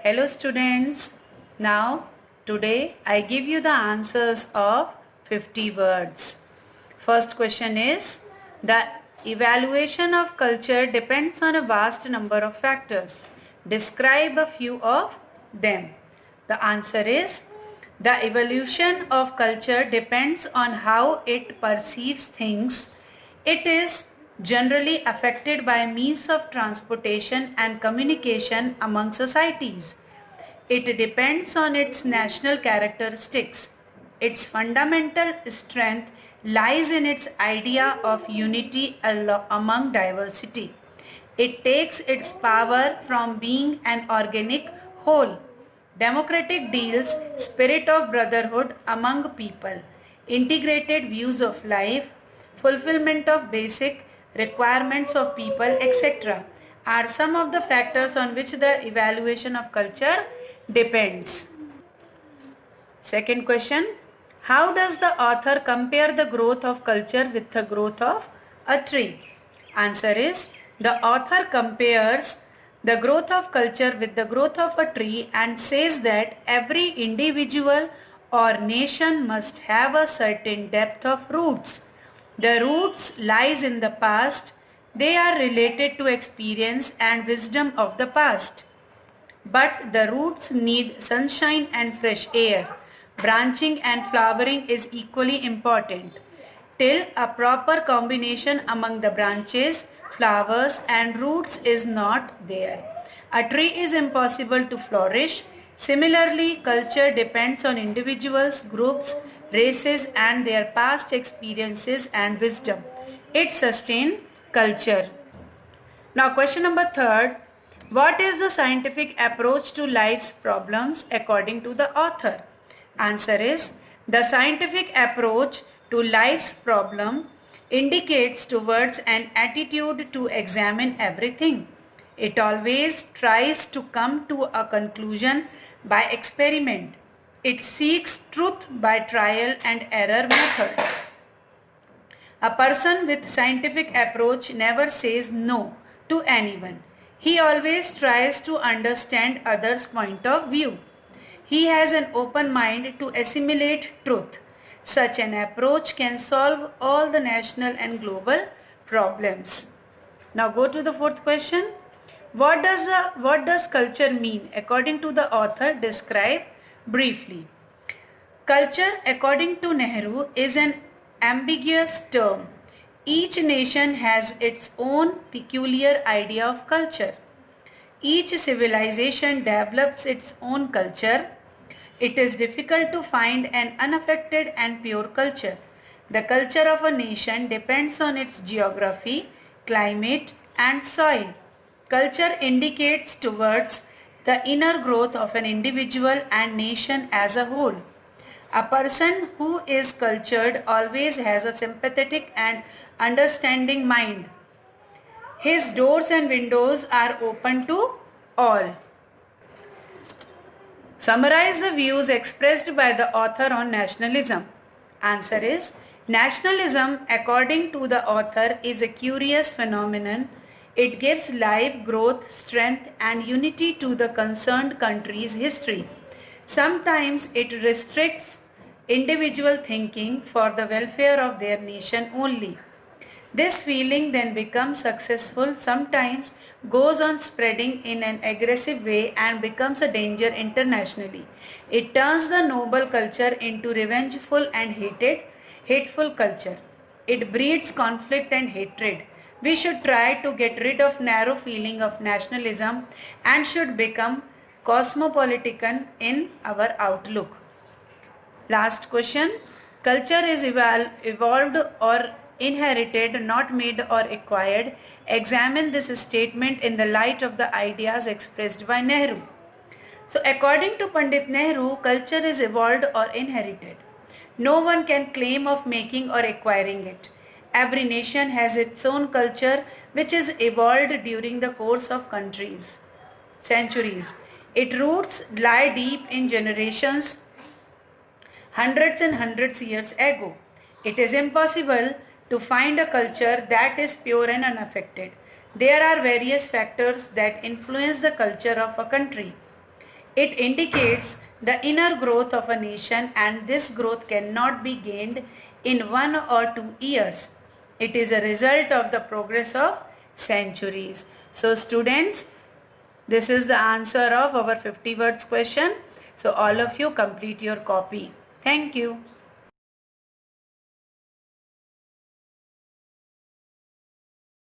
Hello students. Now today I give you the answers of 50 words. First question is, the evaluation of culture depends on a vast number of factors. Describe a few of them. The answer is, the evolution of culture depends on how it perceives things. It is generally affected by means of transportation and communication among societies. It depends on its national characteristics. Its fundamental strength lies in its idea of unity among diversity. It takes its power from being an organic whole. Democratic deals, spirit of brotherhood among people, integrated views of life, fulfillment of basic requirements of people, etc., are some of the factors on which the evaluation of culture depends. Second question, how does the author compare the growth of culture with the growth of a tree? Answer is, the author compares the growth of culture with the growth of a tree and says that every individual or nation must have a certain depth of roots. The roots lies in the past. They are related to experience and wisdom of the past. But the roots need sunshine and fresh air. Branching and flowering is equally important. Till a proper combination among the branches, flowers and roots is not there, a tree is impossible to flourish. Similarly, culture depends on individuals, groups, races and their past experiences and wisdom. It sustains culture. Now question number third, what is the scientific approach to life's problems according to the author? Answer is, the scientific approach to life's problem indicates towards an attitude to examine everything. It always tries to come to a conclusion by experiment. It seeks truth by trial and error method. A person with scientific approach never says no to anyone. He always tries to understand others' point of view. He has an open mind to assimilate truth. Such an approach can solve all the national and global problems. Now go to the fourth question. What does culture mean? According to the author, describe briefly. Culture, according to Nehru, is an ambiguous term. Each nation has its own peculiar idea of culture. Each civilization develops its own culture. It is difficult to find an unaffected and pure culture. The culture of a nation depends on its geography, climate, and soil. Culture indicates towards the inner growth of an individual and nation as a whole. A person who is cultured always has a sympathetic and understanding mind. His doors and windows are open to all. Summarize the views expressed by the author on nationalism. Answer is, nationalism, according to the author, is a curious phenomenon. It gives life, growth, strength and unity to the concerned country's history. Sometimes it restricts individual thinking for the welfare of their nation only. This feeling then becomes successful, sometimes goes on spreading in an aggressive way and becomes a danger internationally. It turns the noble culture into revengeful and hateful culture. It breeds conflict and hatred. We should try to get rid of narrow feeling of nationalism and should become cosmopolitan in our outlook. Last question. Culture is evolved or inherited, not made or acquired. Examine this statement in the light of the ideas expressed by Nehru. So according to Pandit Nehru, culture is evolved or inherited. No one can claim of making or acquiring it. Every nation has its own culture which is evolved during the course of centuries. Its roots lie deep in generations, hundreds and hundreds years ago. It is impossible to find a culture that is pure and unaffected. There are various factors that influence the culture of a country. It indicates the inner growth of a nation, and this growth cannot be gained in 1 or 2 years. It is a result of the progress of centuries. So students, this is the answer of our 50 words question. So all of you complete your copy. Thank you.